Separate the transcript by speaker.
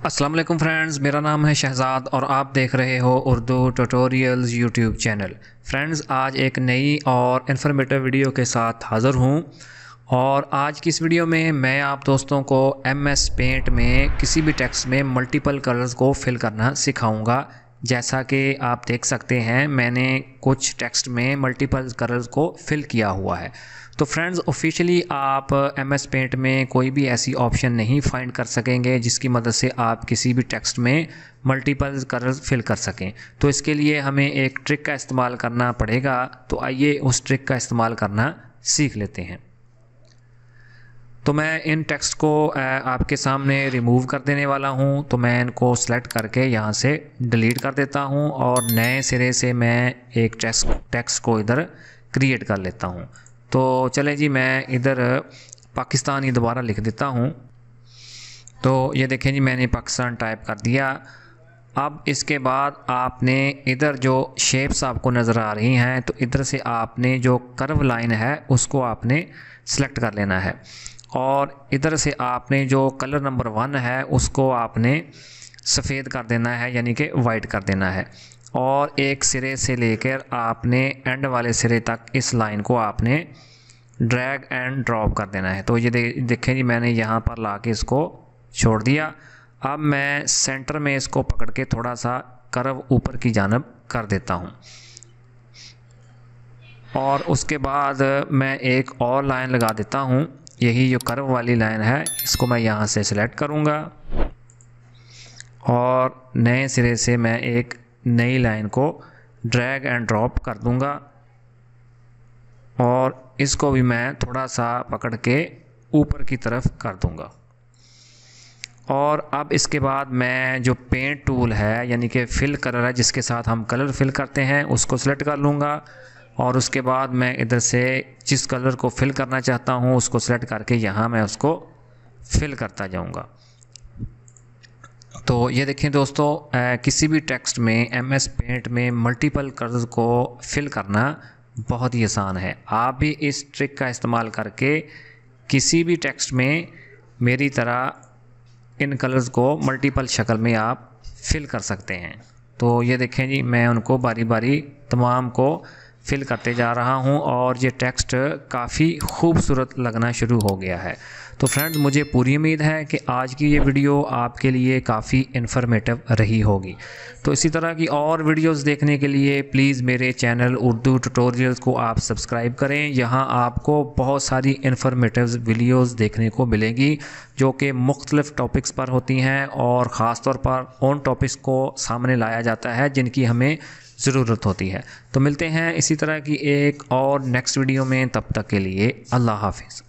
Speaker 1: अस्सलाम वालेकुम फ्रेंड्स, मेरा नाम है शहजाद और आप देख रहे हो Urdu tutorials YouTube channel. Friends, आज एक नई और इन्फॉर्मेटिव वीडियो के साथ हाज़िर हूँ और आज की इस वीडियो में मैं आप दोस्तों को MS पेंट में किसी भी टेक्स्ट में मल्टीपल कलर्स को फिल करना सिखाऊंगा। जैसा कि आप देख सकते हैं, मैंने कुछ टेक्स्ट में मल्टीपल कलर्स को फिल किया हुआ है। तो फ्रेंड्स, ऑफिशियली आप MS पेंट में कोई भी ऐसी ऑप्शन नहीं फाइंड कर सकेंगे जिसकी मदद से आप किसी भी टेक्स्ट में मल्टीपल कलर्स फिल कर सकें। तो इसके लिए हमें एक ट्रिक का इस्तेमाल करना पड़ेगा। तो आइए उस ट्रिक का इस्तेमाल करना सीख लेते हैं। तो मैं इन टेक्स्ट को आपके सामने रिमूव कर देने वाला हूं। तो मैं इनको सेलेक्ट करके यहां से डिलीट कर देता हूं और नए सिरे से मैं एक टेक्स्ट को इधर क्रिएट कर लेता हूं। तो चले जी, मैं इधर पाकिस्तानी दोबारा लिख देता हूं। तो ये देखें जी, मैंने पाकिस्तान टाइप कर दिया। अब इसके बाद आपने इधर जो शेप्स आपको नज़र आ रही हैं, तो इधर से आपने जो कर्व लाइन है उसको आपने सेलेक्ट कर लेना है और इधर से आपने जो कलर नंबर 1 है उसको आपने सफ़ेद कर देना है, यानी कि वाइट कर देना है। और एक सिरे से लेकर आपने एंड वाले सिरे तक इस लाइन को आपने ड्रैग एंड ड्रॉप कर देना है। तो ये देखें जी, मैंने यहाँ पर ला के इसको छोड़ दिया। अब मैं सेंटर में इसको पकड़ के थोड़ा सा कर्व ऊपर की जानब कर देता हूँ और उसके बाद मैं एक और लाइन लगा देता हूँ। यही जो कर्व वाली लाइन है इसको मैं यहाँ से सिलेक्ट करूँगा और नए सिरे से मैं एक नई लाइन को ड्रैग एंड ड्रॉप कर दूँगा और इसको भी मैं थोड़ा सा पकड़ के ऊपर की तरफ कर दूँगा। और अब इसके बाद मैं जो पेंट टूल है, यानी कि फिल कलर है जिसके साथ हम कलर फिल करते हैं, उसको सिलेक्ट कर लूँगा और उसके बाद मैं इधर से जिस कलर को फिल करना चाहता हूँ उसको सिलेक्ट करके यहाँ मैं उसको फिल करता जाऊँगा। तो ये देखें दोस्तों, किसी भी टेक्स्ट में MS पेंट में मल्टीपल कलर्स को फिल करना बहुत ही आसान है। आप भी इस ट्रिक का इस्तेमाल करके किसी भी टेक्स्ट में मेरी तरह इन कलर्स को मल्टीपल शक्ल में आप फिल कर सकते हैं। तो ये देखें जी, मैं उनको बारी बारी तमाम को फिल करते जा रहा हूं और ये टेक्स्ट काफ़ी खूबसूरत लगना शुरू हो गया है। तो फ्रेंड्स, मुझे पूरी उम्मीद है कि आज की ये वीडियो आपके लिए काफ़ी इन्फॉर्मेटिव रही होगी। तो इसी तरह की और वीडियोस देखने के लिए प्लीज़ मेरे चैनल उर्दू ट्यूटोरियल्स को आप सब्सक्राइब करें। यहाँ आपको बहुत सारी इन्फॉर्मेटिव वीडियोस देखने को मिलेंगी जो कि मुख्तलिफ़ टॉपिक्स पर होती हैं और ख़ास तौर पर उन टॉपिक्स को सामने लाया जाता है जिनकी हमें ज़रूरत होती है। तो मिलते हैं इसी तरह की एक और नेक्स्ट वीडियो में, तब तक के लिए अल्लाह हाफिज़।